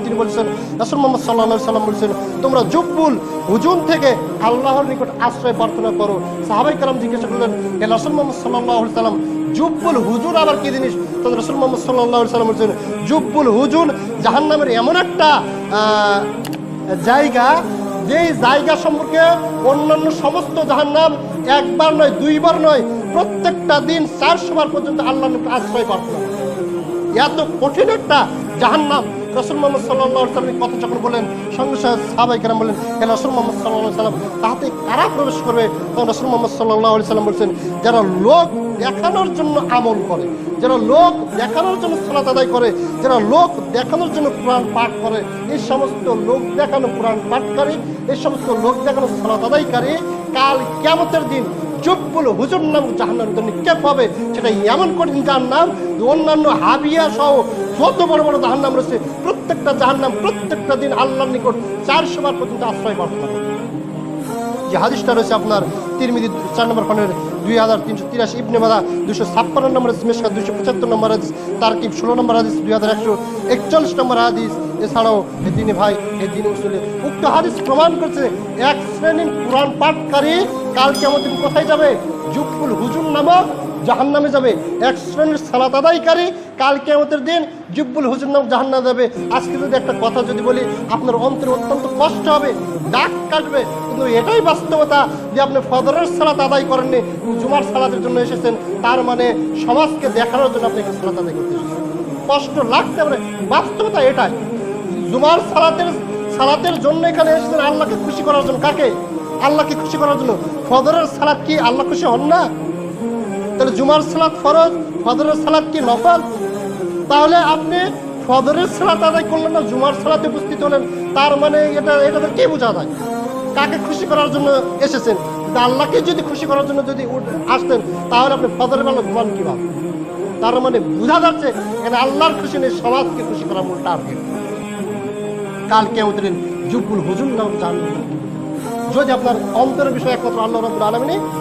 তিনি বলছেন, রাসূল মুহাম্মদ সাল্লাল্লাহু আলাইহি ওয়াসাল্লাম বলছেন, তোমরা জুব্বুল হুজুন থেকে আল্লাহর নিকট আশ্রয় প্রার্থনা করো। সাহাবায়ে কেরাম জিজ্ঞাসা করলেন, হে রাসূল মুহাম্মদ সাল্লাল্লাহু আলাইহি ওয়াসাল্লাম, জুব্বুল হুজুন আবার কি জিনিস? তখন রাসূল মুহাম্মদ সাল্লাল্লাহু আলাইহি ওয়াসাল্লাম বলছেন, জুব্বুল হুজুন জাহান্নামের এমন একটা জায়গা, যেই জায়গা সম্পর্কে অন্যান্য সমস্ত জাহান্নাম একবার নয়, দুইবার নয়, প্রত্যেকটা দিন 400 বার পর্যন্ত আল্লাহর নিকট আশ্রয় প্রার্থনা করে। এত কঠিন একটা জাহান্নাম। রাসূল মুহাম্মদ সাল্লাল্লাহু আলাইহি ওয়াসাল্লাম কথা যখন বলেন, সঙ্গে সঙ্গে সাহাবায়ে কেরাম বলেন, হে রাসূল মুহাম্মদ সাল্লাল্লাহু আলাইহি ওয়াসাল্লাম, তাহাতে কারা প্রবেশ করবে? তখন রাসূল মুহাম্মদ সাল্লাল্লাহু আলাইহি ওয়াসাল্লাম বলছেন, যারা লোক দেখানোর জন্য আমল করে, যারা লোক দেখানোর জন্য সালাত আদায় করে, যারা লোক দেখানোর জন্য কোরআন পাঠ করে, এই সমস্ত লোক দেখানো কোরআন পাঠকারী, এই সমস্ত লোক দেখানো সালাত আদায়কারী কাল কিয়ামতের দিন জুব্বুল হুজুর নাম জাহান্নামে নিক্ষেপ হবে। সেটা এমন কঠিন জাহান্নাম, অন্যান্য হাবিয়া সহ যত বড় বড় জাহান্নাম রয়েছে, প্রত্যেকটা জাহান্নাম প্রত্যেকটা দিন আল্লাহর নিকট 400 বার পর্যন্ত আশ্রয় প্রার্থনা করে। যে হাদিসটা রয়েছে আপনার তিরমিজি 4 নম্বর খণ্ডের 2383, ইবনে মাজাহ 256 নম্বর হাদিস, মিশকাত 275 নম্বর হাদিস, তারকিব 16 নম্বর হাদিস, 2141 নম্বর হাদিস। এছাড়াও এই দিনে ভাই, এই দিনে উসুলে উক্ত হাদিস প্রমাণ করছে, এক শ্রেণীর কোরআন পাঠকারী কাল কিয়ামতের দিন কোথায় যাবে? জুব্বুল হুজুর নামক জাহান্নামে যাবে। এক শ্রেণীর সালাত আদায়কারী কাল কিয়ামতের দিন জুব্বুল হুজুর নামক জাহান্নামে যাবে। আজকে যদি একটা কথা যদি বলি, আপনার অন্তরে অত্যন্ত কষ্ট হবে, দাগ কাটবে, কিন্তু এটাই বাস্তবতা যে আপনি ফজরের সালাত আদায় করেননি, জুমার সালাতের জন্য এসেছেন, তার মানে সমাজকে দেখানোর জন্য আপনি সালাত আদায় করতে এসেছেন। কষ্ট লাগতে পারে, বাস্তবতা এটাই। জুমার সালাতের জন্য এখানে এসেছেন আল্লাহকে খুশি করার জন্য। কাকে? আল্লাহকে খুশি করার জন্য। ফজরের সালাত কি আল্লাহ খুশি হন না? তাহলে জুমার সালাত ফরজ, ফজরের সালাত কি নফল? তাহলে আপনি ফজরের সালাত আদায় করলেন না, জুমার সালাতে উপস্থিত হলেন, তার মানে এটা কি বোঝা যায়? কাকে খুশি করার জন্য এসেছেন? আল্লাহকে যদি খুশি করার জন্য যদি আসতেন, তাহলে আপনি ফজরের বেলা ঘুমান কিভাবে? তার মানে বোঝা যাচ্ছে এখানে আল্লাহর খুশি নেই, সমাজকে খুশি করার মূল টার্গেট। কাল কিয়ামতের দিন জুব্বুল হুজুর নাম জাহান্নামে। যদি আপনার অন্তরের বিষয় একমাত্র আল্লাহ রাব্বুল আলামিন